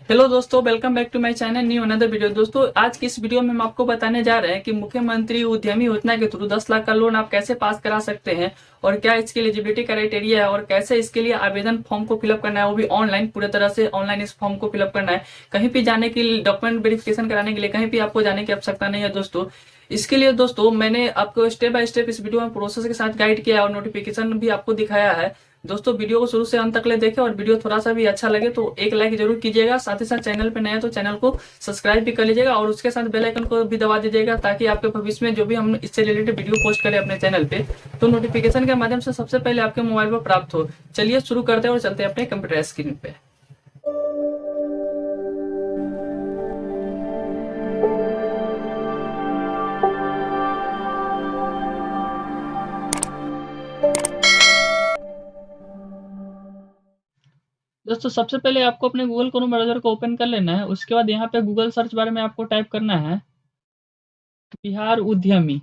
Hello दोस्तों, welcome back to my channel new another video. दोस्तों, आज की इस वीडियो में हम आपको बताने जा रहे हैं कि मुख्यमंत्री उद्यमी योजना के थ्रू 10 लाख का लोन आप कैसे पास करा सकते हैं और क्या इसके एलिजिबिलिटी क्राइटेरिया है और कैसे इसके लिए आवेदन फॉर्म को फिलअप करना है, वो भी ऑनलाइन, पूरे तरह से ऑनलाइन इस फॉर्म को फिलअप करना है। कहीं भी जाने की, डॉक्यूमेंट वेरिफिकेशन कराने के लिए कहीं भी आपको जाने की आवश्यकता नहीं है। दोस्तों, इसके लिए दोस्तों मैंने आपको स्टेप बाय स्टेप इस वीडियो में प्रोसेस के साथ गाइड किया है और नोटिफिकेशन भी आपको दिखाया है। दोस्तों, वीडियो को शुरू से अंत तक ले देखें और वीडियो थोड़ा सा भी अच्छा लगे तो एक लाइक जरूर कीजिएगा। साथ ही साथ चैनल पे नए हैं तो चैनल को सब्सक्राइब भी कर लीजिएगा और उसके साथ बेल आइकन को भी दबा दीजिएगा ताकि आपके भविष्य में जो भी हम इससे रिलेटेड वीडियो पोस्ट करें अपने चैनल पे तो नोटिफिकेशन के माध्यम से सबसे पहले आपके मोबाइल पर प्राप्त हो। चलिए शुरू करते हैं और चलते हैं अपने कंप्यूटर स्क्रीन पे। दोस्तों, सबसे पहले आपको अपने गूगल क्रोम ब्राउजर को ओपन कर लेना है। उसके बाद यहाँ पे गूगल सर्च बार में आपको टाइप करना है बिहार उद्यमी।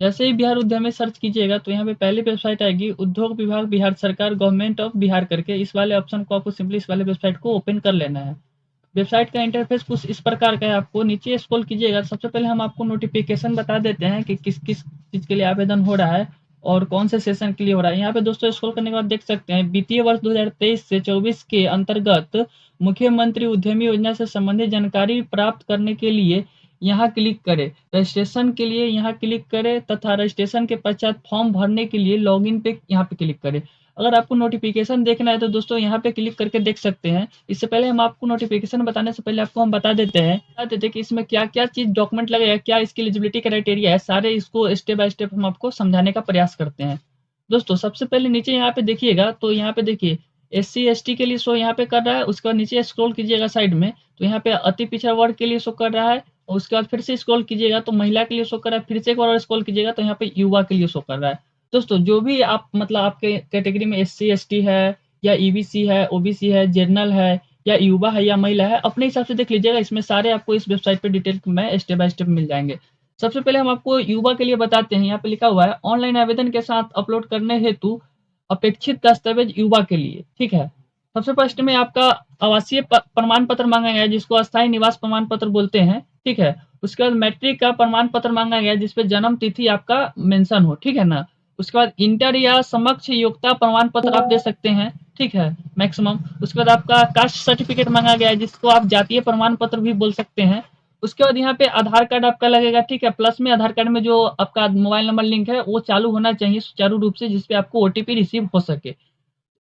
जैसे ही बिहार उद्यमी सर्च कीजिएगा तो यहाँ पे पहली वेबसाइट आएगी उद्योग विभाग बिहार सरकार गवर्नमेंट ऑफ बिहार करके। इस वाले ऑप्शन को आपको सिंपली इस वाले वेबसाइट को ओपन कर लेना है। वेबसाइट का इंटरफेस कुछ इस प्रकार का है। आपको नीचे स्क्रॉल कीजिएगा, सबसे पहले हम आपको नोटिफिकेशन बता देते हैं कि किस किस चीज़ के लिए आवेदन हो रहा है और कौन से सेशन के लिए हो रहा है। यहाँ पे दोस्तों स्क्रॉल करने के बाद देख सकते हैं वित्तीय वर्ष 2023 से 24 के अंतर्गत मुख्यमंत्री उद्यमी योजना से संबंधित जानकारी प्राप्त करने के लिए यहाँ क्लिक करें, रजिस्ट्रेशन के लिए यहाँ क्लिक करें तथा रजिस्ट्रेशन के पश्चात फॉर्म भरने के लिए लॉगिन पे यहाँ पे क्लिक करें। अगर आपको नोटिफिकेशन देखना है तो दोस्तों यहाँ पे क्लिक करके देख सकते हैं। इससे पहले हम आपको नोटिफिकेशन बताने से पहले आपको हम बता देते हैं कि इसमें क्या क्या चीज़ डॉक्यूमेंट लगेगा, क्या इसकी एलिजिबिलिटी क्राइटेरिया है, सारे इसको स्टेप बाय स्टेप हम आपको समझाने का प्रयास करते हैं। दोस्तों, सबसे पहले नीचे यहाँ पे देखिएगा तो यहाँ पे देखिए SC ST के लिए शो यहाँ पे कर रहा है। उसके बाद नीचे स्क्रॉल कीजिएगा साइड में तो यहाँ पे अति पिछड़ा वर्ग के लिए शो कर रहा है और उसके बाद फिर से स्क्रॉल कीजिएगा तो महिला के लिए शो कर रहा है। फिर से एक बार और स्क्रॉल कीजिएगा तो यहाँ पे युवा के लिए शो कर रहा है। दोस्तों, जो भी आप मतलब आपके कैटेगरी में SC ST है या EBC है, OBC है, जनरल है या युवा है या महिला है, अपने हिसाब से देख लीजिएगा। इसमें सारे आपको इस वेबसाइट पे डिटेल में स्टेप बाय स्टेप मिल जाएंगे। सबसे पहले हम आपको युवा के लिए बताते हैं। यहाँ पे लिखा हुआ है ऑनलाइन आवेदन के साथ अपलोड करने हेतु अपेक्षित दस्तावेज युवा के लिए। ठीक है, सबसे फर्स्ट में आपका आवासीय प्रमाण पत्र मांगा गया है जिसको अस्थायी निवास प्रमाण पत्र बोलते हैं। ठीक है, उसके बाद मैट्रिक का प्रमाण पत्र मांगा गया है जिसपे जन्म तिथि आपका मेंशन हो। ठीक है ना। उसके बाद इंटर या समक्ष योग्यता प्रमाण पत्र आप दे सकते हैं। ठीक है, मैक्सिमम। उसके बाद आपका कास्ट सर्टिफिकेट मांगा गया है जिसको आप जातीय प्रमाण पत्र भी बोल सकते हैं। उसके बाद यहाँ पे आधार कार्ड आपका लगेगा। ठीक है, प्लस में आधार कार्ड में जो आपका मोबाइल नंबर लिंक है वो चालू होना चाहिए सुचारू रूप से, जिसपे आपको OTP रिसीव हो सके।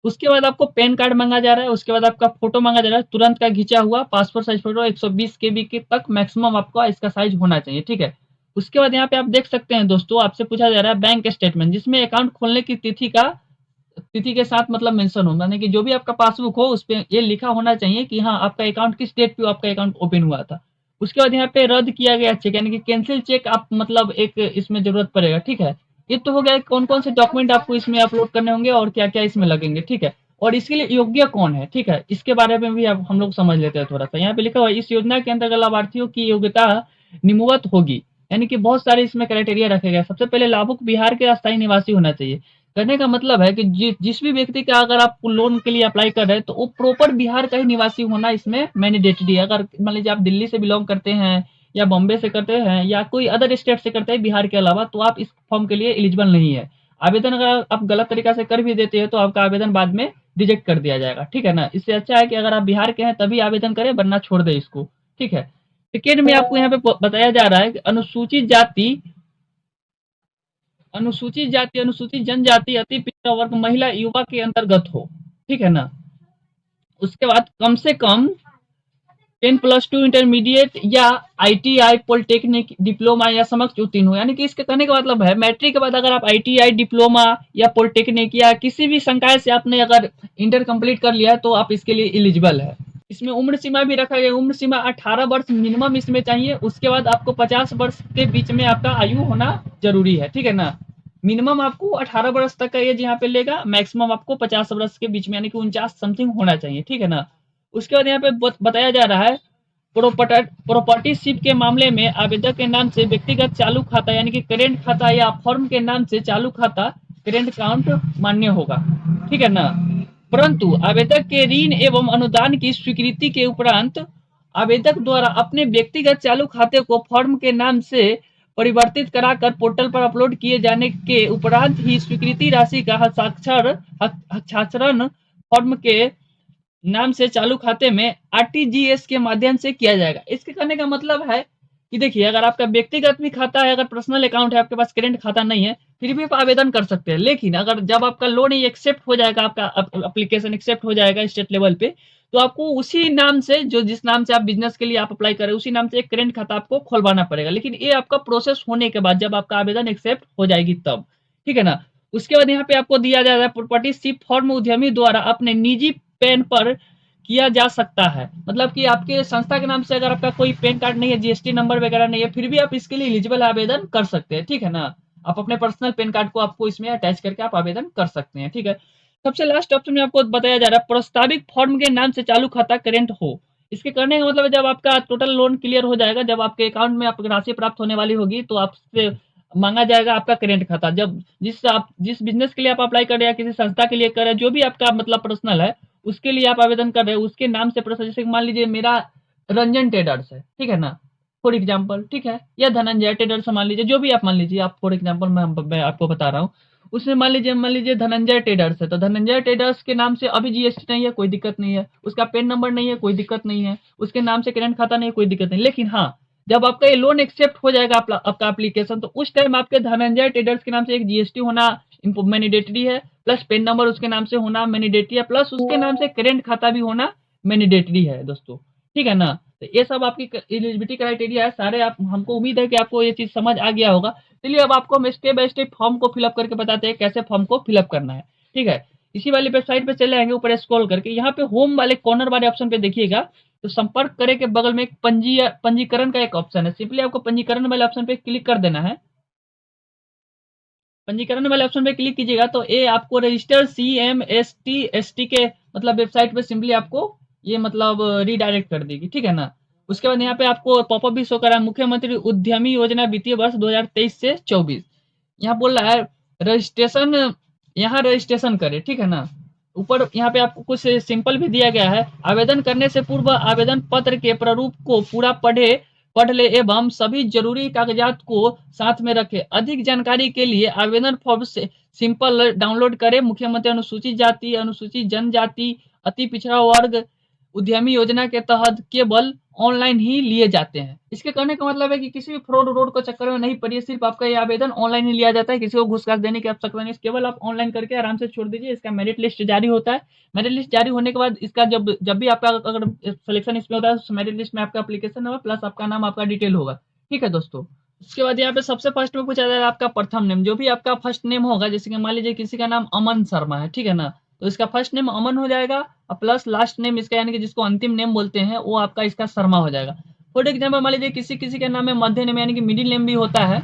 उसके बाद आपको पैन कार्ड मांगा जा रहा है। उसके बाद आपका फोटो मांगा जा रहा है, तुरंत का खींचा हुआ पासपोर्ट साइज फोटो 120 KB के तक मैक्सिमम आपका इसका साइज होना चाहिए। ठीक है, उसके बाद यहाँ पे आप देख सकते हैं दोस्तों, आपसे पूछा जा रहा है बैंक स्टेटमेंट जिसमें अकाउंट खोलने की तिथि के साथ मतलब मेंशन हो, यानी कि जो भी आपका पासबुक हो उस पे ये लिखा होना चाहिए कि हाँ आपका अकाउंट किस डेट पे आपका अकाउंट ओपन हुआ था। उसके बाद यहाँ पे रद्द किया गया चेक यानी कि कैंसिल चेक आप मतलब एक इसमें जरूरत पड़ेगा। ठीक है, ये तो हो गया कौन कौन से डॉक्यूमेंट आपको इसमें अपलोड करने होंगे और क्या क्या इसमें लगेंगे। ठीक है, और इसके लिए योग्य कौन है, ठीक है, इसके बारे में भी आप हम लोग समझ लेते हैं थोड़ा सा। यहाँ पे लिखा हुआ है इस योजना के अंतर्गत लाभार्थियों की योग्यता निम्नवत होगी, यानी कि बहुत सारे इसमें क्राइटेरिया रखे गए। सबसे पहले लाभुक बिहार के अस्थायी निवासी होना चाहिए। कहने का मतलब है कि जिस भी व्यक्ति का अगर आप लोन के लिए अप्लाई कर रहे हैं तो वो प्रॉपर बिहार का ही निवासी होना इसमें मैंडेटरी है। अगर मान लीजिए आप दिल्ली से बिलोंग करते हैं या बॉम्बे से करते हैं या कोई अदर स्टेट से करते हैं बिहार के अलावा, तो आप इस फॉर्म के लिए एलिजिबल नहीं है। आवेदन अगर आप गलत तरीका से कर भी देते हैं तो आपका आवेदन बाद में रिजेक्ट कर दिया जाएगा। ठीक है ना। इससे अच्छा है कि अगर आप बिहार के हैं तभी आवेदन करें, वरना छोड़ दें इसको। ठीक है, सेकेंड में आपको यहाँ पे बताया जा रहा है कि अनुसूचित जनजाति अति पिछड़ा वर्ग महिला युवा के अंतर्गत हो। ठीक है ना। उसके बाद कम से कम 10+2 इंटरमीडिएट या ITI पॉलिटेक्निक डिप्लोमा या समक्ष उत्तीर्ण हो, यानी कि इसके कहने का मतलब है मैट्रिक के बाद अगर आप ITI डिप्लोमा या पॉलिटेक्निक या किसी भी संकाय से आपने अगर इंटर कंप्लीट कर लिया है तो आप इसके लिए एलिजिबल है। इसमें उम्र सीमा भी रखा गया। उम्र सीमा 18 वर्ष मिनिमम इसमें चाहिए। उसके बाद आपको 50 वर्ष के बीच में आपका आयु होना जरूरी है। ठीक है ना। मिनिमम आपको 18 वर्ष तक का एज यहाँ पे लेगा, मैक्सिमम आपको 50 वर्ष के बीच में यानी कि 49 समथिंग होना चाहिए। ठीक है ना। उसके बाद यहाँ पे बताया जा रहा है प्रॉपर्टीशिप के मामले में आवेदक के नाम से व्यक्तिगत चालू खाता यानी कि करेंट खाता या फर्म के नाम से चालू खाता करेंट अकाउंट मान्य होगा। ठीक है ना। परंतु आवेदक के ऋण एवं अनुदान की स्वीकृति के उपरांत आवेदक द्वारा अपने व्यक्तिगत चालू खाते को फॉर्म के नाम से परिवर्तित कराकर पोर्टल पर अपलोड किए जाने के उपरांत ही स्वीकृति राशि का हस्ताक्षरण फॉर्म के नाम से चालू खाते में आरटीजीएस के माध्यम से किया जाएगा। इसके करने का मतलब है कि देखिए, अगर आपका व्यक्तिगत भी खाता है, अगर पर्सनल अकाउंट है, आपके पास करेंट खाता नहीं है, फिर भी आप आवेदन कर सकते हैं। लेकिन अगर जब आपका लोन एक्सेप्ट हो जाएगा, आपका एप्लीकेशन एक्सेप्ट हो जाएगा स्टेट लेवल पे, तो आपको उसी नाम से, जो जिस नाम से आप बिजनेस के लिए आप अप्लाई करें, उसी नाम से एक करेंट खाता आपको खोलवाना पड़ेगा। लेकिन ये आपका प्रोसेस होने के बाद, जब आपका आवेदन एक्सेप्ट हो जाएगी तब, ठीक है ना। उसके बाद यहाँ पे आपको दिया जा रहा है प्रॉपर्टी शिप फॉर्म उद्यमी द्वारा अपने निजी पैन पर किया जा सकता है। मतलब कि आपके संस्था के नाम से अगर आपका कोई पैन कार्ड नहीं है, जीएसटी नंबर वगैरह नहीं है, फिर भी आप इसके लिए एलिजिबल आवेदन कर सकते हैं, ठीक है ना। आप अपने पर्सनल पैन कार्ड को आपको इसमें अटैच करके आप आवेदन कर सकते हैं, ठीक है। सबसे लास्ट ऑप्शन में आपको बताया जा रहा है प्रस्तावित फॉर्म के नाम से चालू खाता करेंट हो। इसके करने का मतलब है, जब आपका टोटल लोन क्लियर हो जाएगा, जब आपके अकाउंट में आपकी राशि प्राप्त होने वाली होगी, तो आपसे मांगा जाएगा आपका करेंट खाता। जब जिस बिजनेस के लिए आप अप्लाई कर रहे हैं, किसी संस्था के लिए कर रहे हैं, जो भी आपका मतलब पर्सनल है, उसके लिए आप आवेदन कर रहे हैं, उसके नाम से प्रश्न, जैसे मान लीजिए मेरा रंजन ट्रेडर्स है, ठीक है ना, फॉर एग्जाम्पल, ठीक है, या धनंजय ट्रेडर्स मान लीजिए, जो भी आप मान लीजिए, आप फॉर एग्जाम्पल मैं आपको बता रहा हूँ। उसमें मान लीजिए धनंजय ट्रेडर्स है, तो धनंजय ट्रेडर्स के नाम से अभी जीएसटी नहीं है, कोई दिक्कत नहीं है। उसका पेन नंबर नहीं है, कोई दिक्कत नहीं है। उसके नाम से करेंट खाता नहीं है, कोई दिक्कत नहीं। लेकिन हाँ, जब आपका ये लोन एक्सेप्ट हो जाएगा आपका एप्लीकेशन, तो उस टाइम आपके धनंजय ट्रेडर्स के नाम से एक जीएसटी होना मैंडेटरी है, प्लस पेन नंबर उसके नाम से होना मैंडेटरी है, प्लस उसके नाम से करेंट खाता भी होना मैंडेटरी है दोस्तों, ठीक है ना। तो ये सब आपकी एलिजिबिलिटी क्राइटेरिया है सारे। आप हमको उम्मीद है कि आपको ये चीज समझ आ गया होगा। चलिए अब आपको हम स्टेप बाय स्टेप फॉर्म को फिलअप करके बताते हैं कैसे फॉर्म को फिलअप करना है, ठीक है। इसी वाली वेबसाइट पे चले आएंगे, ऊपर स्क्रॉल करके यहाँ पे होम वाले कॉर्नर वाले ऑप्शन पे देखिएगा, तो संपर्क करें के बगल में एक पंजीकरण का एक ऑप्शन है। सिंपली आपको पंजीकरण वाले ऑप्शन पे क्लिक कर देना है। पंजीकरण वाले ऑप्शन पे क्लिक कीजिएगा तो ये आपको रजिस्टर CMST के मतलब वेबसाइट पे सिंपली आपको ये मतलब रीडायरेक्ट कर देगी, ठीक है ना। उसके बाद यहाँ पे आपको पॉपअप भी शो करा, मुख्यमंत्री उद्यमी योजना वित्तीय वर्ष 2023 से 24। यहाँ बोल रहा है रजिस्ट्रेशन, यहाँ रजिस्ट्रेशन करें, ठीक है ना। ऊपर यहाँ पे आपको कुछ सिंपल भी दिया गया है, आवेदन करने से पूर्व आवेदन पत्र के प्रारूप को पूरा पढ़ ले एवं सभी जरूरी कागजात को साथ में रखें। अधिक जानकारी के लिए आवेदन फॉर्म से सिंपल डाउनलोड करें। मुख्यमंत्री अनुसूचित जाति, अनुसूचित जनजाति, अति पिछड़ा वर्ग उद्यमी योजना के तहत केवल ऑनलाइन ही लिए जाते हैं। इसके कहने का मतलब है कि किसी भी फ्रॉड रोड को चक्कर में नहीं पड़िए, सिर्फ आपका ये आवेदन ऑनलाइन ही लिया जाता है, किसी को घूस घास देने की आवश्यकता नहीं, केवल आप ऑनलाइन करके आराम से छोड़ दीजिए। इसका मेरिट लिस्ट जारी होता है, मेरिट लिस्ट जारी होने के बाद इसका जब जब भी आपका अगर सिलेक्शन इसमें होता है, तो मेरिट लिस्ट में आपका एप्लीकेशन नंबर प्लस आपका नाम, आपका डिटेल होगा, ठीक है दोस्तों। उसके बाद यहाँ पे सबसे फर्स्ट में पूछा जाएगा आपका प्रथम नेम, जो भी आपका फर्स्ट नेम होगा, जैसे कि मान लीजिए किसी का नाम अमन शर्मा है, ठीक है ना, तो इसका फर्स्ट नेम अमन हो जाएगा और प्लस लास्ट नेम इसका, यानी कि जिसको अंतिम नेम बोलते हैं, वो आपका इसका शर्मा हो जाएगा। फॉर एग्जाम्पल मान लीजिए किसी किसी के नाम में मध्य नेम यानी कि मिडिल नेम भी होता है,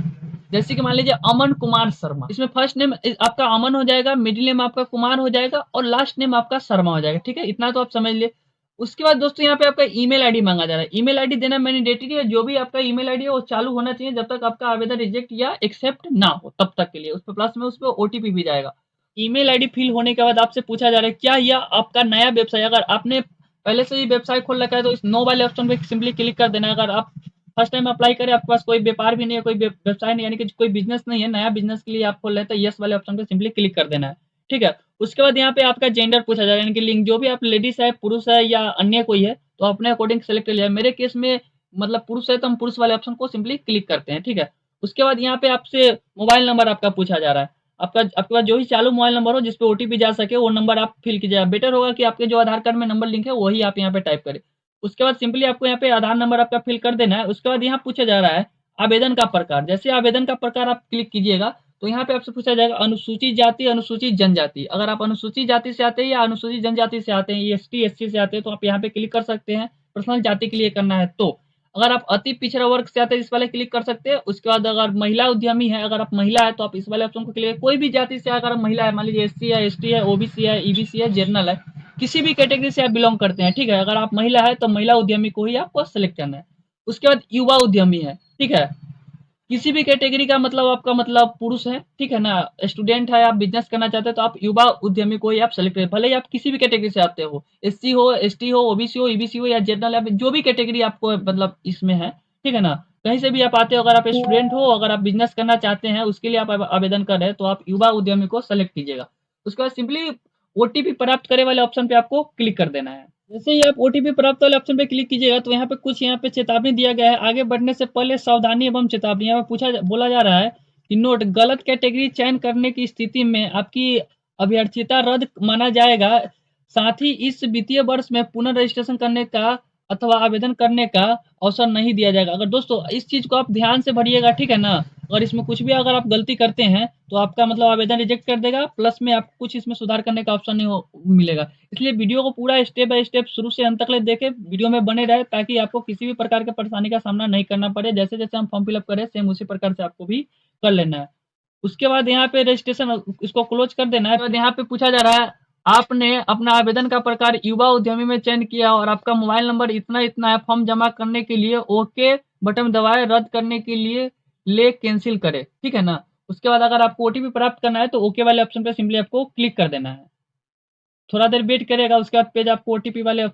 जैसे कि मान लीजिए अमन कुमार शर्मा, इसमें फर्स्ट नेम आपका अमन हो जाएगा, मिडिल नेम आपका कुमार हो जाएगा और लास्ट नेम आपका शर्मा हो जाएगा, ठीक है, इतना तो आप समझ लिए। उसके बाद दोस्तों यहाँ पे आपका ईमेल आईडी मांगा जा रहा है। ईमेल आईडी देना मैंडेटरी है, जो भी आपका ईमेल आईडी है वो चालू होना चाहिए जब तक आपका आवेदन रिजेक्ट या एक्सेप्ट ना हो, तब तक के लिए। उस पर प्लस में उस पर ओटीपी भी जाएगा। ईमेल आईडी फिल होने के बाद आपसे पूछा जा रहा है क्या यह आपका नया व्यवसाय, अगर आपने पहले से ही व्यवसाय खोल रखा है तो इस नो वाले ऑप्शन पे सिंपली क्लिक कर देना है। अगर आप फर्स्ट टाइम अप्लाई करें, आपके पास कोई व्यापार भी नहीं है, कोई व्यवसाय नहीं, यानी कि कोई बिजनेस नहीं है, नया बिजनेस के लिए आप खोल रहे हैं, तो यस वाले ऑप्शन पे सिंपली क्लिक कर देना है, ठीक है। उसके बाद यहाँ पे आपका जेंडर पूछा जाएगा, यानी कि लिंग, जो भी आप लेडीज है, पुरुष है या अन्य कोई है, तो अपने अकॉर्डिंग सेलेक्ट कर लिया। मेरे केस में मतलब पुरुष है तो हम पुरुष वाले ऑप्शन को सिंपली क्लिक करते हैं, ठीक है। उसके बाद यहाँ पे आपसे मोबाइल नंबर आपका पूछा जा रहा है। आपके पास जो ही चालू मोबाइल नंबर हो जिसपे ओटीपी जा सके, वो नंबर आप फिल कीजिएगा। बेटर होगा कि आपके जो आधार कार्ड में नंबर लिंक है वही आप यहाँ पे टाइप करें। उसके बाद सिंपली आपको यहाँ पे आधार नंबर आपका फिल कर देना है। उसके बाद यहाँ पूछा जा रहा है आवेदन का प्रकार। जैसे आवेदन का प्रकार आप क्लिक कीजिएगा तो यहाँ पे आपसे पूछा जाएगा अनुसूचित जाति, अनुसूचित जनजाति। अगर आप अनुसूचित जाति से आते हैं या अनुसूचित जनजाति से आते हैं, एसटी एससी से आते हैं, तो आप यहाँ पे क्लिक कर सकते हैं। पर्सनल जाति के लिए करना है तो अगर आप अति पिछड़ा वर्ग से आते हैं, इस वाले क्लिक कर सकते हैं। उसके बाद अगर महिला उद्यमी है, अगर आप महिला है तो आप इस वाले ऑप्शन को क्लिक, कोई भी जाति से अगर महिला है, मान लीजिए एससी है, एसटी है, ओबीसी है, ईबीसी है, जनरल है, किसी भी कैटेगरी से आप बिलोंग करते हैं, ठीक है। अगर आप महिला है तो महिला उद्यमी को ही आपको सेलेक्ट करना है। उसके बाद युवा उद्यमी है, ठीक है, किसी भी कैटेगरी का मतलब आपका मतलब पुरुष है, ठीक है ना, स्टूडेंट है, आप बिजनेस करना चाहते हैं तो आप युवा उद्यमी को ही आप सेलेक्ट करें, भले ही आप किसी भी कैटेगरी से आते हो, एससी हो, एसटी हो, ओबीसी हो, ईबीसी हो या जनरल, या जो भी कैटेगरी आपको मतलब इसमें है, ठीक है ना, कहीं से भी आप आते हो, अगर आप स्टूडेंट हो, अगर आप बिजनेस करना चाहते हैं, उसके लिए आप आवेदन कर रहे हैं, तो आप युवा उद्यमी को सेलेक्ट कीजिएगा। उसके बाद सिंपली ओटीपी प्राप्त करे वाले ऑप्शन पे आपको क्लिक कर देना है। जैसे ही आप ओटीपी प्राप्त वाले ऑप्शन पे क्लिक कीजिएगा तो यहाँ पे कुछ यहाँ पे चेतावनी दिया गया है, आगे बढ़ने से पहले सावधानी एवं चेतावनी। यहाँ पे बोला जा रहा है कि नोट, गलत कैटेगरी चयन करने की स्थिति में आपकी अभ्यर्थिता रद्द माना जाएगा। साथ ही इस वित्तीय वर्ष में पुनः रजिस्ट्रेशन करने का अथवा आवेदन करने का अवसर नहीं दिया जाएगा। अगर दोस्तों इस चीज को आप ध्यान से भरिएगा, ठीक है ना, अगर इसमें कुछ भी अगर आप गलती करते हैं तो आपका मतलब आवेदन रिजेक्ट कर देगा, प्लस में आपको कुछ इसमें सुधार करने का ऑप्शन नहीं मिलेगा। इसलिए वीडियो को पूरा स्टेप बाय स्टेप शुरू से अंत तक ले देखे, वीडियो में बने रहे, ताकि आपको किसी भी प्रकार की परेशानी का सामना नहीं करना पड़े। जैसे जैसे हम फॉर्म फिलअप करें सेम उसी प्रकार से आपको भी कर लेना है। उसके बाद यहाँ पे रजिस्ट्रेशन इसको क्लोज कर देना है। उसके बाद यहाँ पे पूछा जा रहा है, आपने अपना आवेदन का प्रकार युवा उद्यमी में चयन किया और आपका मोबाइल नंबर इतना इतना है, फॉर्म जमा करने के लिए ओके बटन दबाए, रद्द करने के लिए ले कैंसिल करे, ठीक है ना। उसके बाद अगर आपको ओटीपी प्राप्त करना है तो ओके वाले ऑप्शन पे सिंपली आपको क्लिक कर देना है। थोड़ा देर वेट करेगा, उसके बाद पेज आपको ओटीपी वाले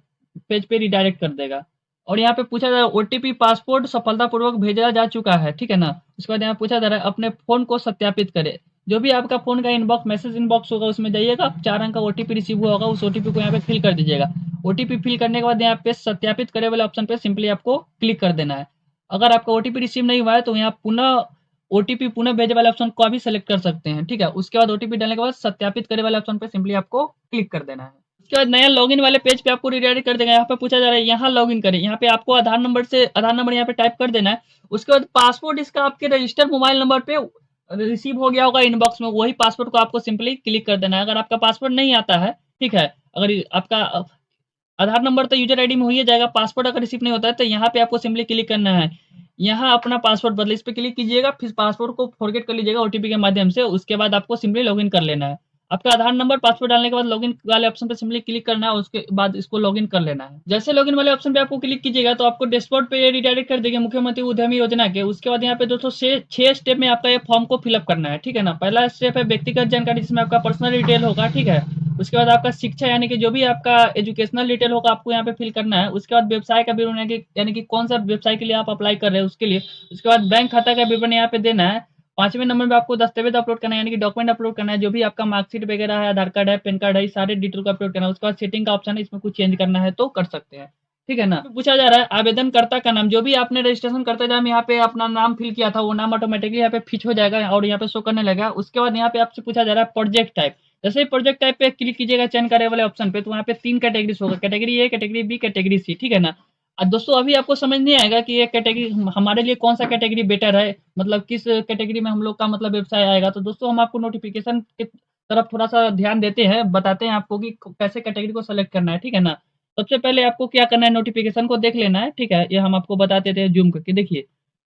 पेज पे रिडायरेक्ट कर देगा। और यहाँ पे पूछा जा रहा है ओटीपी पासपोर्ट सफलतापूर्वक भेजा जा चुका है, ठीक है ना। उसके बाद यहाँ पूछा जा रहा है अपने फोन को सत्यापित करें। जो भी आपका फोन का इनबॉक्स मैसेज इनबॉक्स होगा उसमें जाइएगा, 4 अंक का ओटीपी रिसीव हुआ होगा, उस ओटीपी को यहाँ पे फिल कर दीजिएगा। ओटीपी फिल करने के बाद यहाँ पे सत्यापित करे वाले ऑप्शन पे सिंपली आपको क्लिक कर देना है। अगर आपका ओटीपी रिसीव नहीं हुआ है तो यहाँ पुनः ओटीपी पुनः भेजे वाले ऑप्शन को भी सेलेक्ट कर सकते हैं, ठीक है। उसके बाद ओटीपी डालने के बाद सत्यापित करे वाले ऑप्शन पे सिंपली आपको क्लिक कर देना है। उसके बाद नया लॉगिन वाले पेज पे आपको रिडायरेक्ट कर देगा। यहाँ पे पूछा जा रहा है यहाँ लॉगिन करें, यहाँ पे आपको आधार नंबर यहाँ पे टाइप कर देना है। उसके बाद पासपोर्ट इसका आपके रजिस्टर्ड मोबाइल नंबर पे रिसीव हो गया होगा इनबॉक्स में, वही पासपोर्ट को आपको सिंपली क्लिक कर देना है। अगर आपका पासपोर्ट नहीं आता है, ठीक है, अगर आपका आधार नंबर तो यूजर आईडी में हो ही जाएगा, पासपोर्ट अगर रिसीव नहीं होता है तो यहाँ पे आपको सिंपली क्लिक करना है, यहाँ अपना पासवर्ड बदले, इस पे क्लिक कीजिएगा, फिर पासवर्ड को फॉरगेट कर लीजिएगा ओटीपी के माध्यम से। उसके बाद आपको सिंपली लॉगिन कर लेना है। आपका आधार नंबर पासवर्ड डालने के बाद लॉगिन वाले ऑप्शन पे सिंपली क्लिक करना है, उसके बाद इसको लॉगिन कर लेना है। जैसे लॉगिन वाले ऑप्शन पे आपको क्लिक कीजिएगा तो आपको डैशबोर्ड पे रिडायरेक्ट कर देंगे मुख्यमंत्री उद्यमी योजना के। उसके बाद यहाँ पे दोस्तों 6 स्टेप में आपका ये फॉर्म को फिलअप करना है, ठीक है ना। पहला स्टेप है व्यक्तिगत जानकारी, जिसमें आपका पर्सनल डिटेल होगा, ठीक है। उसके बाद आपका शिक्षा यानी कि जो भी आपका एजुकेशनल डिटेल होगा आपको यहाँ पे फिल करना है। उसके बाद व्यवसाय का विवरण यानी कि कौन सा व्यवसाय के लिए आप अप्लाई कर रहे हैं उसके लिए। उसके बाद बैंक खाता का विवरण यहाँ पे देना है। 5वें नंबर पे आपको दस्तावेज अपलोड करना है, यानी कि डॉक्यूमेंट अपलोड करना है, जो भी आपका मार्कशीट वगैरह है, आधार कार्ड है, पैन कार्ड है, सारे डिटेल को अपलोड करना है। उसके बाद सेटिंग का ऑप्शन है, इसमें कुछ चेंज करना है तो कर सकते हैं, ठीक है ना। पूछा जा रहा है आवेदनकर्ता का नाम, जो भी आपने रजिस्ट्रेशन करते टाइम यहाँ पे अपना नाम फिल किया था वो नाम ऑटोमेटिकली यहाँ पे फिच हो जाएगा और यहाँ पे शो करने लगेगा। उसके बाद यहाँ पे आपसे पूछा जा रहा है प्रोजेक्ट टाइप। जैसे ही प्रोजेक्ट टाइप पे क्लिक कीजिएगा चयन करे वाले ऑप्शन पे, तो वहाँ पे 3 कैटेगरीज होगा, category A, category B, category C, ठीक है ना। दोस्तों अभी आपको समझ नहीं आएगा कि ये कैटेगरी हमारे लिए कौन सा कैटेगरी बेटर है, मतलब किस कैटेगरी में हम लोग का मतलब व्यवसाय आएगा। तो दोस्तों हम आपको नोटिफिकेशन की तरफ थोड़ा सा ध्यान देते हैं, बताते हैं आपको कि कैसे कैटेगरी को सेलेक्ट करना है, ठीक है ना। सबसे पहले आपको क्या करना है, नोटिफिकेशन को देख लेना है, ठीक है। ये हम आपको बता देते हैं जूम करके, देखिए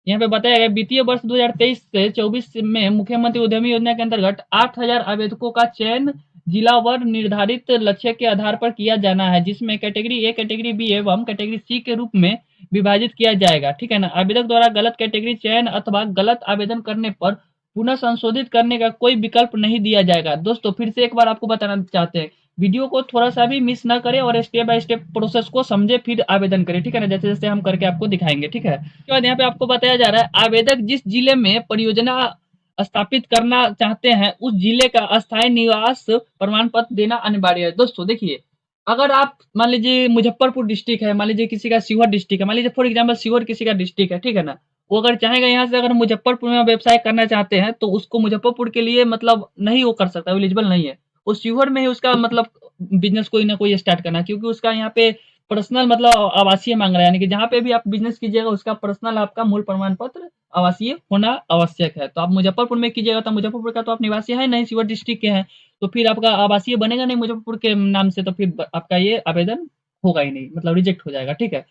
यहाँ पे बताया गया वित्तीय वर्ष 2023 से 24 में मुख्यमंत्री उद्यमी योजना के अंतर्गत 8000 आवेदकों का चयन जिलावार निर्धारित लक्ष्य के आधार पर किया जाना है, जिसमें कैटेगरी ए, कैटेगरी बी एवं कैटेगरी सी के रूप में विभाजित किया जाएगा, ठीक है ना। आवेदक द्वारा गलत कैटेगरी चयन अथवा गलत आवेदन करने पर पुनः संशोधित करने का कोई विकल्प नहीं दिया जाएगा। दोस्तों फिर से एक बार आपको बताना चाहते हैं, वीडियो को थोड़ा सा भी मिस ना करें और स्टेप बाय स्टेप प्रोसेस को समझे फिर आवेदन करें, ठीक है ना, जैसे जैसे हम करके आपको दिखाएंगे, ठीक है। उसके बाद यहाँ पे आपको बताया जा रहा है आवेदक जिस जिले में परियोजना स्थापित करना चाहते हैं उस जिले का अस्थायी निवास प्रमाण पत्र देना अनिवार्य है। दोस्तों देखिए, अगर आप मान लीजिए मुजफ्फरपुर डिस्ट्रिक्ट है, मान लीजिए किसी का शिवहर डिस्ट्रिक्ट है, मान लीजिए फॉर एग्जाम्पल शिवहर किसी का डिस्ट्रिक्ट है, ठीक है ना, वो अगर चाहेगा यहाँ से अगर मुजफ्फरपुर में व्यवसाय करना चाहते हैं तो उसको मुजफ्फरपुर के लिए मतलब नहीं वो कर सकता, एलिजिबल नहीं है। वो शिवहर में ही उसका मतलब बिजनेस कोई ना कोई स्टार्ट करना है, क्योंकि उसका यहाँ पे पर्सनल मतलब आवासीय मांग रहा है, यानी कि जहाँ पे भी आप बिजनेस कीजिएगा उसका पर्सनल आपका मूल प्रमाण पत्र आवासीय होना आवश्यक है। तो आप मुजफ्फरपुर में कीजिएगा तो मुजफ्फरपुर का तो आप निवासी है नहीं, शिवहर डिस्ट्रिक्ट के हैं, तो फिर आपका आवासीय बनेगा नहीं मुजफ्फरपुर के नाम से, तो फिर आपका ये आवेदन होगा ही नहीं, मतलब रिजेक्ट हो जाएगा, ठीक है।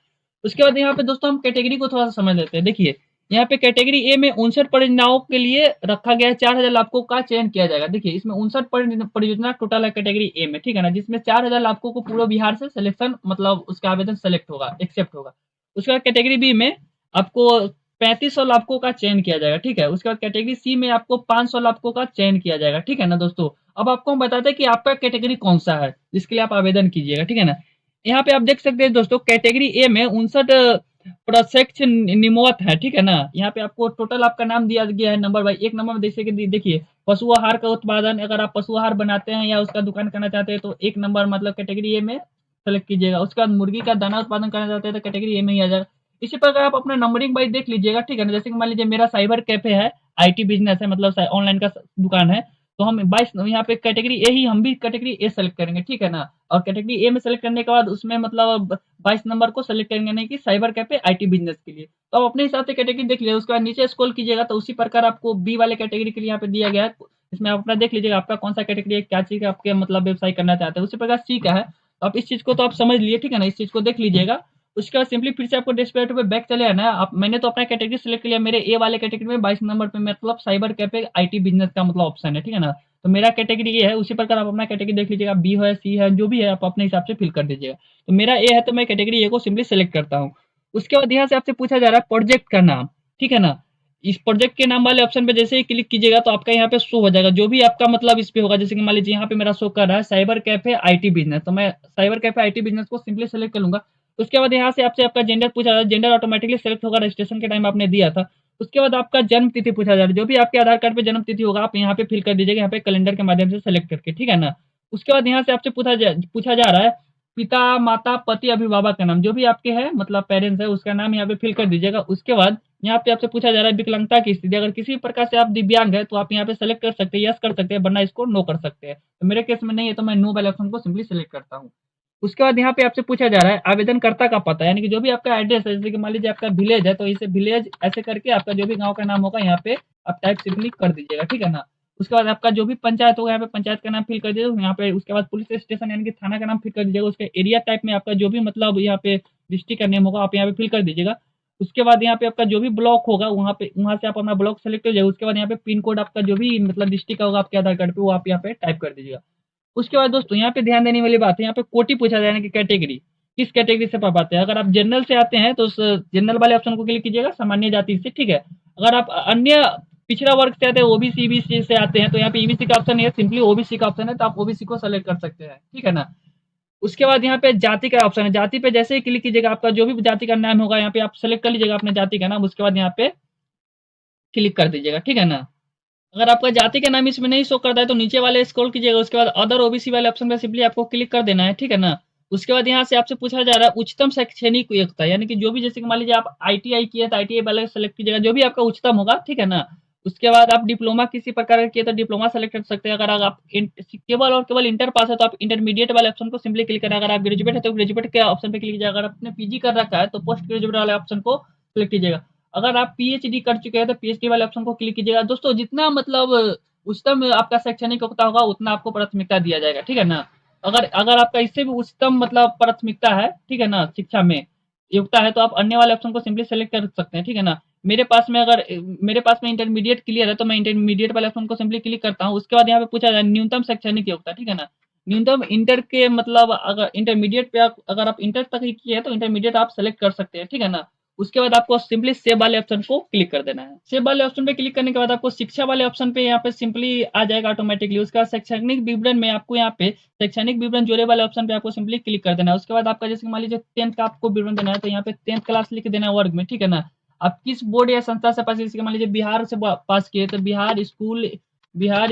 उसके बाद यहाँ पे दोस्तों हम कैटेगरी को थोड़ा सा समझ लेते हैं। देखिए यहाँ पे कैटेगरी ए में 59 परियोजनाओं के लिए रखा गया है, 4000 लाभुकों का चयन किया जाएगा। देखिए इसमें 59 परियोजना टोटल है कैटेगरी ए में, ठीक है ना, जिसमें 4000 लाभुकों को पूरे बिहार से सिलेक्शन मतलब उसका आवेदन सेलेक्ट होगा, एक्सेप्ट होगा। उसके बाद कैटेगरी बी में आपको 3500 लाभुकों का चयन किया जाएगा, ठीक है। उसके बाद कैटेगरी सी में आपको 500 लाभुकों का चयन किया जाएगा, ठीक है ना दोस्तों। अब आपको हम बताते हैं कि आपका कैटेगरी कौन सा है जिसके लिए आप आवेदन कीजिएगा, ठीक है ना। यहाँ पे आप देख सकते हैं दोस्तों, कैटेगरी ए में 59 प्रत्यक्ष निमोवत है, ठीक है ना। यहाँ पे आपको टोटल आपका नाम दिया गया है नंबर वाइज। एक नंबर में जैसे कि देखिए, पशु आहार का उत्पादन, अगर आप पशु आहार बनाते हैं या उसका दुकान करना चाहते हैं तो एक नंबर मतलब कैटेगरी ए में सेलेक्ट कीजिएगा। उसके बाद मुर्गी का दाना उत्पादन करना चाहते हैं तो कैटेगरी ए में ही आ जाएगा। इसी प्रकार आप अपना नंबरिंग वाइज देख लीजिएगा, ठीक है ना। जैसे कि मान लीजिए मेरा साइबर कैफे है, आईटी बिजनेस है, मतलब ऑनलाइन का दुकान है, तो हम 22 यहाँ पे कैटेगरी ए ही, हम भी कैटेगरी ए सेलेक्ट करेंगे, ठीक है ना। और कैटेगरी ए में सेलेक्ट करने के बाद उसमें मतलब 22 नंबर को सेलेक्ट करेंगे, नहीं कि साइबर कैफे आईटी बिजनेस के लिए। तो आप अपने हिसाब से कैटेगरी देख लीजिए। उसके बाद नीचे स्क्रॉल कीजिएगा तो उसी प्रकार आपको बी वाले कैटेगरी के लिए यहाँ पे दिया गया है। इसमें आप अपना देख लीजिएगा आपका कौन सा कैटेगरी है, क्या चीज आपके मतलब व्यवसाय करना चाहते हैं। उसी प्रकार सी का है, तो आप इस चीज को तो आप समझ लिए, ठीक है ना। इस चीज को देख लीजिएगा। उसके बाद सिंपली फिर से आपको डैशबोर्ड पे बैक चले आना है। आप, मैंने तो अपना कैटेगरी सेलेक्ट किया, मेरे ए वाले कैटेगरी में 22 नंबर पे मतलब साइबर कैफे आईटी बिजनेस का मतलब ऑप्शन है, ठीक है ना। तो मेरा कैटेगरी ये है। उसी प्रकार आप अपना कैटेगरी देख लीजिएगा, बी है, सी है, जो भी है आप अपने हिसाब से फिल कर दीजिएगा। तो मेरा ए है तो मैं कैटेगरी ए को सिंपली सेलेक्ट करता हूँ। उसके बाद यहाँ से आपसे पूछा जा रहा है प्रोजेक्ट का नाम, ठीक है ना। इस प्रोजेक्ट के नाम वाले ऑप्शन पे जैसे ही क्लिक कीजिएगा तो आपका यहाँ पे शो हो जाएगा, जो भी आपका मतलब इस पे होगा। जैसे कि मान लीजिए यहाँ पे मेरा शो कर रहा है साइबर कैफे आईटी बिजनेस, तो मैं साइबर कैफे आईटी बिजनेस को सिंपली सेलेक्ट कर लूंगा। उसके बाद यहाँ से आपसे आपका जेंडर पूछा जा रहा है, जेंडर ऑटोमेटिकली सेलेक्ट होगा, रजिस्ट्रेशन के टाइम आपने दिया था। उसके बाद आपका जन्म तिथि पूछा जा रहा है, जो भी आपके आधार कार्ड पे जन्म तिथि होगा आप यहाँ पे फिल कर दीजिएगा, यहाँ पे कैलेंडर के माध्यम से सेलेक्ट करके, ठीक है ना। उसके बाद यहाँ से आपसे पूछा जा रहा है पिता, माता, पति, अभिभावक का नाम, जो भी आपके है मतलब पेरेंट्स है उसका नाम यहाँ पे फिल कर दीजिएगा। उसके बाद यहाँ पे आपसे पूछा जा रहा है विकलांगता की स्थिति, अगर किसी प्रकार से आप दिव्यांग है तो आप यहाँ पे सेलेक्ट कर सकते हैं, यस कर सकते हैं, वरना इसको नो कर सकते हैं। तो मेरे केस में नहीं है तो मैं नो वाले ऑप्शन को सिंपली सेलेक्ट करता हूँ। उसके बाद यहाँ पे आपसे पूछा जा रहा है आवेदनकर्ता का पता, यानी कि जो भी आपका एड्रेस है, जैसे कि मान लीजिए आपका विलेज है तो इसे विलेज ऐसे करके आपका जो भी गांव का नाम होगा यहाँ पे आप टाइप सिंपली कर दीजिएगा, ठीक है ना। उसके बाद आपका जो भी पंचायत होगा यहाँ पे पंचायत का नाम फिल कर दीजिएगा यहाँ पे। उसके बाद पुलिस स्टेशन यानी कि थाना का नाम फिल कर दीजिएगा। उसके एरिया टाइप में आपका जो भी मतलब यहाँ पे डिस्ट्रिक्ट का नेम होगा आप यहाँ पे फिल कर दीजिएगा। उसके बाद यहाँ पे आपका जो भी ब्लॉक होगा वहाँ पे, वहाँ से आप अपना ब्लॉक सेलेक्ट कर जाएगा। उसके बाद यहाँ पे पिन कोड आपका जो भी मतलब डिस्ट्रिक्ट का होगा आपके आधार कार्ड पे वो आप यहाँ पे टाइप कर दीजिएगा। उसके बाद दोस्तों यहाँ पे ध्यान देने वाली बात है, यहाँ पे कोटि पूछा जाए कि कैटेगरी, किस कैटेगरी से आप आते हैं। अगर आप जनरल से आते हैं तो उस जनरल वाले ऑप्शन को क्लिक कीजिएगा, सामान्य जाति से, ठीक है। अगर आप अन्य पिछड़ा वर्ग से आते हैं, ओबीसी ईबीसी से आते हैं, तो यहाँ पे ईबीसी का ऑप्शन नहीं है, सिंपली ओबीसी का ऑप्शन है, तो आप ओबीसी को सेलेक्ट कर सकते हैं, ठीक है ना। उसके बाद यहाँ पे जाति का ऑप्शन है, जाति पे जैसे ही क्लिक कीजिएगा आपका जो भी जाति का नाम होगा यहाँ पे आप सेलेक्ट कर लीजिएगा अपने जाति का नाम। उसके बाद यहाँ पे क्लिक कर दीजिएगा, ठीक है ना। अगर आपका जाति का नाम इसमें नहीं शो करता है तो नीचे वाले स्क्रॉल कीजिएगा। उसके बाद अदर ओबीसी वाले ऑप्शन पे सिंपली आपको क्लिक कर देना है, ठीक है ना। उसके बाद यहाँ से आपसे पूछा जा रहा है उच्चतम शैक्षणिक योग्यता, यानी कि जो भी, जैसे कि मान लीजिए आप आईटीआई किए तो आईटीआई वाले सेलेक्ट कीजिएगा, जो भी आपका उच्चतम होगा, ठीक है ना। उसके बाद आप डिप्लोमा किसी प्रकार का किए तो डिप्लोमा सेलेक्ट कर सकते हैं। अगर आप केवल और केवल इंटर पास है तो आप इंटरमीडिएट वाले ऑप्शन को सिंपली क्लिक करें। अगर आप ग्रेजुएट है तो ग्रेजुएट के ऑप्शन पे क्लिक कीजिएगा। अगर आपने पीजी कर रखा है तो पोस्ट ग्रेजुएट वाले ऑप्शन को क्लिक कीजिएगा। अगर आप पीएचडी कर चुके हैं तो पीएचडी वाले ऑप्शन को क्लिक कीजिएगा। दोस्तों जितना मतलब उच्चतम आपका शैक्षणिक योग्यता होगा उतना आपको प्राथमिकता दिया जाएगा, ठीक है ना। अगर अगर आपका इससे भी उच्चतम मतलब प्राथमिकता है, ठीक है ना, शिक्षा में योग्यता है तो आप अन्य वाले ऑप्शन को सिंपली सेलेक्ट कर सकते हैं, ठीक है ना। मेरे पास में इंटरमीडिएट क्लियर है तो मैं इंटरमीडिएट वाले ऑप्शन को सिंपली क्लिक करता हूँ। उसके बाद यहाँ पे पूछा जाए न्यूनतम शैक्षणिक योग्यता, ठीक है ना। न्यूनतम इंटर के मतलब अगर इंटरमीडिएट पे अगर आप इंटर तक ही किए हैं तो इंटरमीडिएट आप सेलेक्ट कर सकते हैं, ठीक है ना। उसके बाद आपको सिंपली सेव वाले ऑप्शन को क्लिक कर देना है। सेव वाले ऑप्शन पे क्लिक करने के बाद आपको शिक्षा वाले ऑप्शन पे यहाँ पे सिंपली आ जाएगा ऑटोमेटिकली। उसका शैक्षणिक विवरण में आपको यहाँ पे शैक्षणिक विवरण जोड़े वाले ऑप्शन पे आपको सिंपली क्लिक कर देना है। उसके बाद आपका जैसे मान लीजिए 10th का आपको विवरण देना है तो यहाँ पे 10th क्लास लिख देना है वर्ग में, ठीक है ना। आप किस बोर्ड या संस्था से पास, जैसे मान लीजिए बिहार से पास किए तो Bihar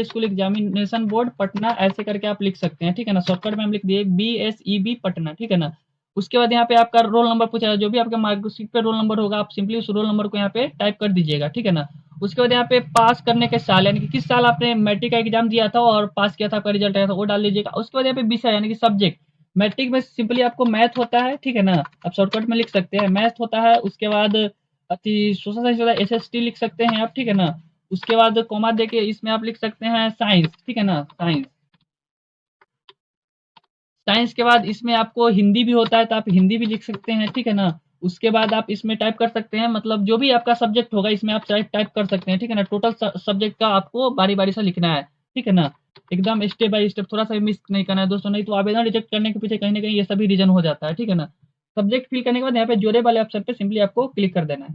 school examination board Patna ऐसे करके आप लिख सकते हैं, ठीक है ना। शॉर्टकट में हम लिख दिए BSEB पटना, ठीक है ना। उसके बाद यहाँ पे आपका रोल नंबर पूछा है, जो भी आपके मार्कशीट पे रोल नंबर होगा आप सिंपली उस रोल नंबर को यहाँ पे टाइप कर दीजिएगा, ठीक है ना। उसके बाद यहाँ पे पास करने के साल, यानी कि किस साल आपने मैट्रिक का एग्जाम दिया था और पास किया था, आपका रिजल्ट आया था, वो डाल दीजिएगा। उसके बाद यहाँ पे विषय यानी कि सब्जेक्ट, मैट्रिक में सिंपली आपको मैथ होता है, ठीक है ना। आप शॉर्टकट में लिख सकते हैं मैथ होता है। उसके बाद अति सोशल साइंस होता है, SST लिख सकते हैं आप, ठीक है ना। उसके बाद कॉमा देके इसमें आप लिख सकते हैं साइंस, ठीक है ना, साइंस। साइंस के बाद इसमें आपको हिंदी भी होता है तो आप हिंदी भी लिख सकते हैं, ठीक है ना। उसके बाद आप इसमें टाइप कर सकते हैं मतलब जो भी आपका सब्जेक्ट होगा इसमें आप टाइप कर सकते हैं, ठीक है ना। टोटल सब्जेक्ट का आपको बारी बारी से लिखना है, ठीक है ना। एकदम स्टेप बाय स्टेप, थोड़ा सा भी मिस नहीं करना है दोस्तों, नहीं तो आवेदन रिजेक्ट करने के पीछे कहीं ना कहीं ये सभी रीजन हो जाता है, ठीक है ना। सब्जेक्ट फिल करने के बाद यहाँ पे जोड़े वाले ऑप्शन पे सिंपली आपको क्लिक कर देना है।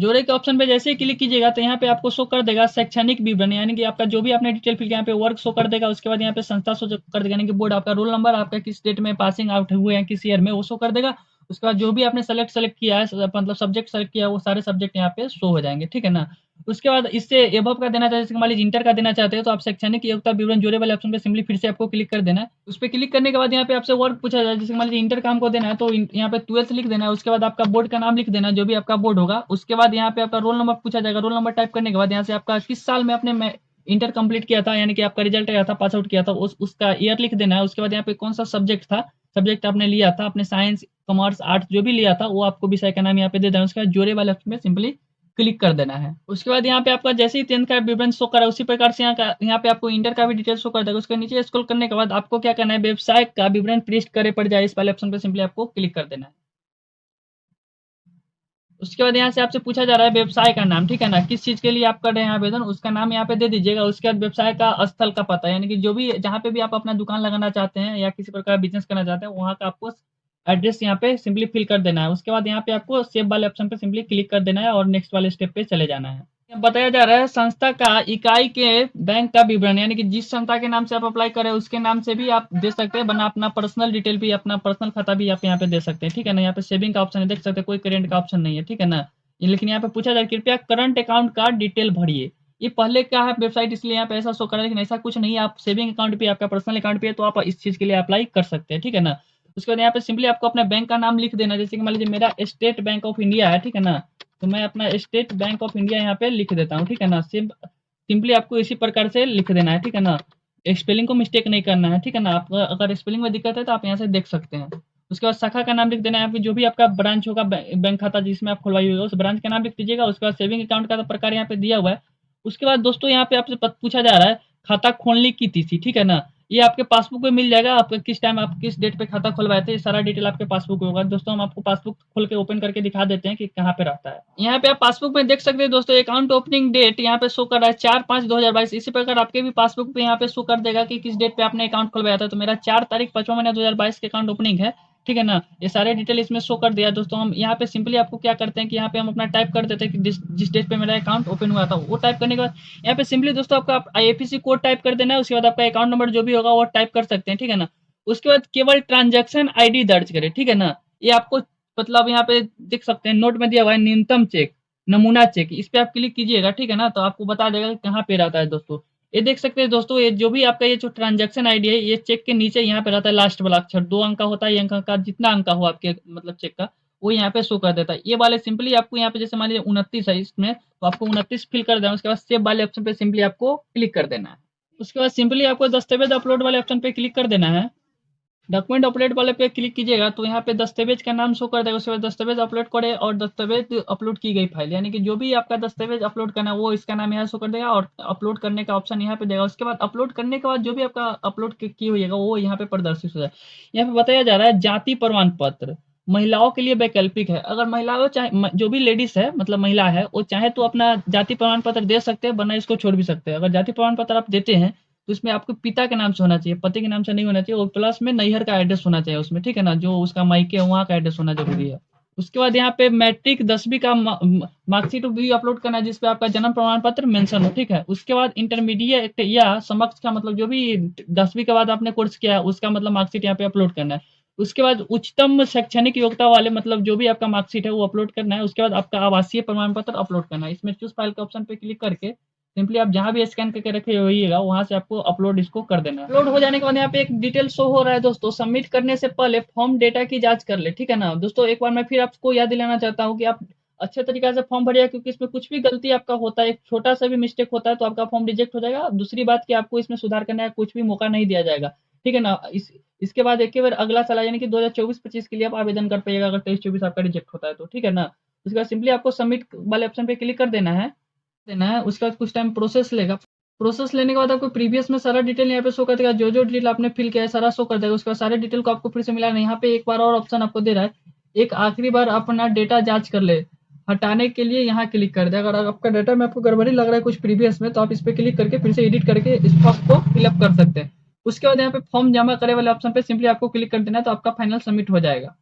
जोड़े के ऑप्शन पे जैसे ही क्लिक कीजिएगा तो यहाँ पे आपको शो कर देगा शैक्षणिक विवरण, यानी कि आपका जो भी आपने डिटेल फिल किया यहाँ पे वर्क शो कर देगा। उसके बाद यहाँ पे संस्था शो कर देगा, यानी कि बोर्ड, आपका रोल नंबर, आपका किस डेट में पासिंग आउट हुए हैं, किस ईयर में, वो शो कर देगा। उसके बाद जो भी आपने सेलेक्ट किया है, मतलब सब्जेक्ट सेलेक्ट किया है, वो सारे सब्जेक्ट यहाँ पे शो हो जाएंगे, ठीक है ना। उसके बाद इससे एबव का देना चाहते हैं, जैसे मान लीजिए इंटर का देना चाहते हैं, तो आप शैक्षणिक योग्यता विवरण जोड़े वाले ऑप्शन पे सिंपली फिर से आपको क्लिक कर देना है। उस पर क्लिक करने के बाद यहाँ पे आपसे वर्क पूछा जाए, जैसे मान लीजिए इंटर का हमको देना है, तो यहाँ पे 12th लिख देना है। उसके बाद आपका बोर्ड का नाम लिख देना है, जो भी आपका बोर्ड होगा। उसके बाद यहाँ पे आपका रोल नंबर पूछा जाएगा, रोल नंबर टाइप करने के बाद यहाँ से आपका किस साल में आपने इंटर कंप्लीट किया था, यानी कि आपका रिजल्ट आया था, पास आउट किया था, उसका ईयर लिख देना है। उसके बाद यहाँ पे कौन सा सब्जेक्ट था, सब्जेक्ट आपने लिया था, आपने साइंस कॉमर्स आर्ट्स जो भी लिया था, वो आपको विषय का नाम यहाँ पे दे देना है। उसके बाद जोड़े वाले ऑप्शन में सिंपली क्लिक कर देना है। उसके बाद यहाँ पे आपका जैसे ही 10th का विवरण शो करा, उसी प्रकार से यहाँ पे आपको इंटर का भी डिटेल शो कर देगा। उसके नीचे स्क्रॉल करने के बाद आपको क्या करना है, व्यवसाय का विवरण पृष्ठ करे पड़ जाए, इस वाले ऑप्शन पे सिंपली आपको क्लिक कर देना है। उसके बाद यहाँ से आपसे पूछा जा रहा है व्यवसाय का नाम, ठीक है ना, किस चीज के लिए आप कर रहे हैं आवेदन, उसका नाम यहाँ पे दे दीजिएगा। उसके बाद व्यवसाय का स्थल का पता, यानी कि जो भी जहाँ पे भी आप अपना दुकान लगाना चाहते हैं या किसी प्रकार बिजनेस करना चाहते हैं, वहाँ का आपको एड्रेस यहाँ पे सिंपली फिल कर देना है। उसके बाद यहाँ पे आपको सेव वाले ऑप्शन पे सिंपली क्लिक कर देना है और नेक्स्ट वाले स्टेप पे चले जाना है। बताया जा रहा है संस्था का इकाई के बैंक का विवरण, यानी कि जिस संस्था के नाम से आप अप्लाई करें उसके नाम से भी आप दे सकते हैं, वरना अपना पर्सनल डिटेल भी, अपना पर्सनल खाता भी आप यहाँ पे दे सकते हैं, ठीक है ना। यहाँ पे सेविंग का ऑप्शन है, देख सकते हैं, कोई करेंट का ऑप्शन नहीं है, ठीक है ना। लेकिन यहाँ पे पूछा जाए कृपया करंट अकाउंट का डिटेल भरिए, ये पहले का है वेबसाइट, इसलिए यहाँ पे ऐसा शो कर रहा है, लेकिन ऐसा कुछ नहीं है। आप सेविंग अकाउंट भी, आपका पर्सनल अकाउंट भी है, तो आप इस चीज के लिए अप्लाई कर सकते हैं, ठीक है ना। उसके बाद यहाँ पे सिंपली आपको अपने बैंक का नाम लिख देना, जैसे कि मान लीजिए मेरा स्टेट बैंक ऑफ इंडिया है, ठीक है ना, तो मैं अपना स्टेट बैंक ऑफ इंडिया यहाँ पे लिख देता हूँ, ठीक है ना। सिंपली आपको इसी प्रकार से लिख देना है, ठीक है ना। स्पेलिंग को मिस्टेक नहीं करना है, ठीक है ना। आप अगर स्पेलिंग में दिक्कत है तो आप यहाँ से देख सकते हैं। उसके बाद शाखा का नाम लिख देना है, आपकी जो भी आपका ब्रांच होगा, बैंक खाता जिसमें आप खुलवाई होगा, उस ब्रांच का नाम लिख दीजिएगा। उसके बाद सेविंग अकाउंट का प्रकार यहाँ पे दिया हुआ है। उसके बाद दोस्तों यहाँ पे आपसे पूछा जा रहा है खाता खोलने की तिथि, ठीक है ना। ये आपके पासबुक में मिल जाएगा, आपके किस टाइम आप किस डेट पे खाता खुलवाए थे, ये सारा डिटेल आपके पासबुक में होगा। दोस्तों हम आपको पासबुक खोल के ओपन करके दिखा देते हैं कि कहाँ पे रहता है। यहाँ पे आप पासबुक में देख सकते हैं दोस्तों, अकाउंट ओपनिंग डेट यहाँ पे शो कर रहा है 4/5/2022। इसी प्रकार आपके भी पासबुक पे यहाँ पे शो कर देगा कि किस डेट पे आपने अकाउंट खुलवाया था। तो मेरा 4 तारीख 5वां महीना 2022 के अकाउंट ओपनिंग है, ठीक है ना। ये सारे डिटेल इसमें शो कर दिया दोस्तों। हम यहाँ पे सिंपली आपको क्या करते हैं कि यहाँ पे हम अपना टाइप कर देते हैं कि जिस डेट पे मेरा अकाउंट ओपन हुआ था, वो टाइप करने के बाद यहाँ पे सिंपली दोस्तों आपका आईएफएससी कोड टाइप कर देना है। उसके बाद आपका अकाउंट नंबर जो भी होगा वो टाइप कर सकते हैं, ठीक है ना। उसके बाद केवल ट्रांजेक्शन आईडी दर्ज करें, ठीक है ना। ये आपको मतलब यहाँ पे देख सकते हैं नोट में दिया हुआ है न्यूनतम चेक, नमूना चेक, इस पे आप क्लिक कीजिएगा, ठीक है ना। तो आपको बता देगा कि कहाँ पे रहता है दोस्तों। ये देख सकते हैं दोस्तों, ये जो भी आपका ये जो ट्रांजैक्शन आईडी है, ये चेक के नीचे यहाँ पे रहता है लास्ट वाला अक्षर, 2 अंक का होता है। ये अंक का जितना अंक का हो आपके मतलब चेक का, वो यहाँ पे शो कर देता है। ये वाले सिंपली आपको यहाँ पे जैसे मान लीजिए 29 है इसमें, तो आपको 29 फिल कर देना है। उसके बाद सेव वाले ऑप्शन पे सिंपली आपको क्लिक कर देना है। उसके बाद सिंपली आपको दस्तावेज अपलोड वाले ऑप्शन पे क्लिक कर देना है। डॉक्यूमेंट अपलोड वाले पे क्लिक कीजिएगा तो यहाँ पे दस्तावेज का नाम शो कर देगा। उसके बाद दस्तावेज अपलोड करें और दस्तावेज अपलोड की गई फाइल, यानी कि जो भी आपका दस्तावेज अपलोड करना है वो इसका नाम यहाँ शो कर देगा और अपलोड करने का ऑप्शन यहाँ पे देगा। उसके बाद अपलोड करने के बाद जो भी आपका अपलोड की हुई है वो यहाँ पे प्रदर्शित हो जाए। यहाँ पे बताया जा रहा है जाति प्रमाण पत्र महिलाओं के लिए वैकल्पिक है। अगर महिलाओं चाहे जो भी लेडीज है मतलब महिला है, वो चाहे तो अपना जाति प्रमाण पत्र दे सकते हैं, वरना इसको छोड़ भी सकते हैं। अगर जाति प्रमाण पत्र आप देते हैं तो इसमें आपको पिता के नाम से होना चाहिए, पति के नाम से नहीं होना चाहिए, और प्लस में नैहर का एड्रेस होना चाहिए उसमें, ठीक है ना, जो उसका मायके है वहाँ का एड्रेस होना जरूरी है। उसके बाद यहाँ पे मैट्रिक 10वीं का मार्कशीट भी अपलोड करना है, जिसपे आपका जन्म प्रमाण पत्र मेंशन हो, ठीक है। उसके बाद इंटरमीडिएट या समक्ष का मतलब जो भी 10वीं के बाद आपने कोर्स किया है उसका मतलब मार्कशीट यहाँ पे अपलोड करना है। उसके बाद उच्चतम शैक्षणिक योग्यता वाले मतलब जो भी आपका मार्कशीट है वो अपलोड करना है। उसके बाद आपका आवासीय प्रमाण पत्र अपलोड करना है। इसमें चूज फाइल के ऑप्शन पे क्लिक करके सिंपली आप जहाँ भी स्कैन करके रखे होइएगा वहां से आपको अपलोड इसको कर देना है। अपलोड हो जाने के बाद यहाँ पे एक डिटेल शो हो रहा है दोस्तों, सबमिट करने से पहले फॉर्म डेटा की जांच कर ले, ठीक है ना। दोस्तों एक बार मैं फिर आपको याद दिलाना चाहता हूँ कि आप अच्छे तरीके से फॉर्म भरिएगा, क्योंकि इसमें कुछ भी गलती आपका होता है, एक छोटा सा भी मिस्टेक होता है तो आपका फॉर्म रिजेक्ट हो जाएगा। दूसरी बात कि आपको इसमें सुधार करने का कुछ भी मौका नहीं दिया जाएगा, ठीक है ना। इसके बाद एक बार अगला साल यानी कि 2024-25 के लिए आप आवेदन कर पाइएगा, अगर 23-24 आपका रिजेक्ट होता है तो, ठीक है ना। उसके बाद सिंपली आपको सबमिट वाले ऑप्शन पे क्लिक कर देना है। उसके बाद कुछ टाइम प्रोसेस लेगा। प्रोसेस लेने के बाद आपको प्रीवियस में सारा डिटेल यहाँ पे शो कर देगा, जो जो डिटेल आपने फिल किया है सारा शो कर देगा। उसके बाद सारे डिटेल को आपको फिर से मिला नहीं, यहाँ पे एक बार और ऑप्शन आपको दे रहा है, एक आखिरी बार अपना डेटा जांच कर ले, हटाने के लिए यहाँ क्लिक कर दे। अगर आपका डेटा में आपको गड़बड़ी लग रहा है कुछ प्रीवियस में, तो आप इस पर क्लिक करके फिर से एडिट करके इस फॉर्म को फिलअप कर सकते हैं। उसके बाद यहाँ पे फॉर्म जमा करे वाले ऑप्शन पे सिंपली आपको क्लिक कर देना है, तो आपका फाइनल सबमिट हो जाएगा।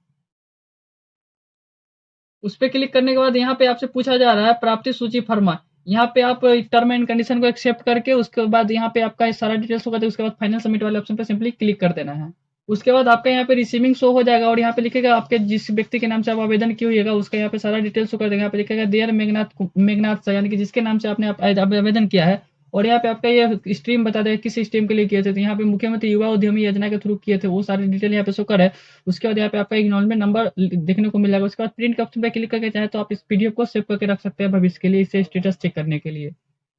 उस पे क्लिक करने के बाद यहाँ पे आपसे पूछा जा रहा है प्राप्ति सूची फरमा। यहाँ पे आप टर्म एंड कंडीशन को एक्सेप्ट करके उसके बाद यहाँ पे आपका सारा डिटेल्स होगा, तो उसके बाद फाइनल सबमिट वाले ऑप्शन पे सिंपली क्लिक कर देना है। उसके बाद आपका यहाँ पे रिसीविंग शो हो जाएगा और यहाँ पे लिखेगा आपके जिस व्यक्ति के नाम से आप आवेदन किए होगा उसका यहाँ पे सारा डिटेल्स शो कर देगा। यहाँ पे लिखेगा देयर मेघनाथ मेघनाथ यानी कि जिसके नाम से आपने आवेदन किया है, और यहाँ पे आपका ये स्ट्रीम बता देगा किस स्ट्रीम के लिए किए थे। तो यहाँ पे मुख्यमंत्री युवा उद्यमी योजना के थ्रू किए थे, वो सारी डिटेल यहाँ पे शो कर है। उसके बाद यहाँ पे आपका एक्नॉलेजमेंट नंबर देखने को मिल जाएगा। उसके बाद प्रिंट के ऑप्शन पे क्लिक करके चाहे तो आप इस पीडीएफ को सेव करके रख सकते हैं भविष्य के लिए, इसे स्टेटस चेक करने के लिए।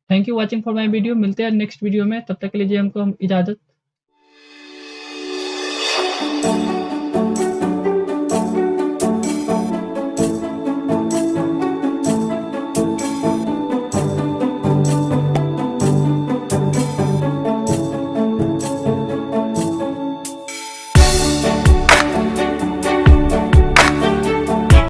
Thank you watching for my video. मिलते हैं नेक्स्ट वीडियो में, तब तक के लिए जी हमको हम इजाजत।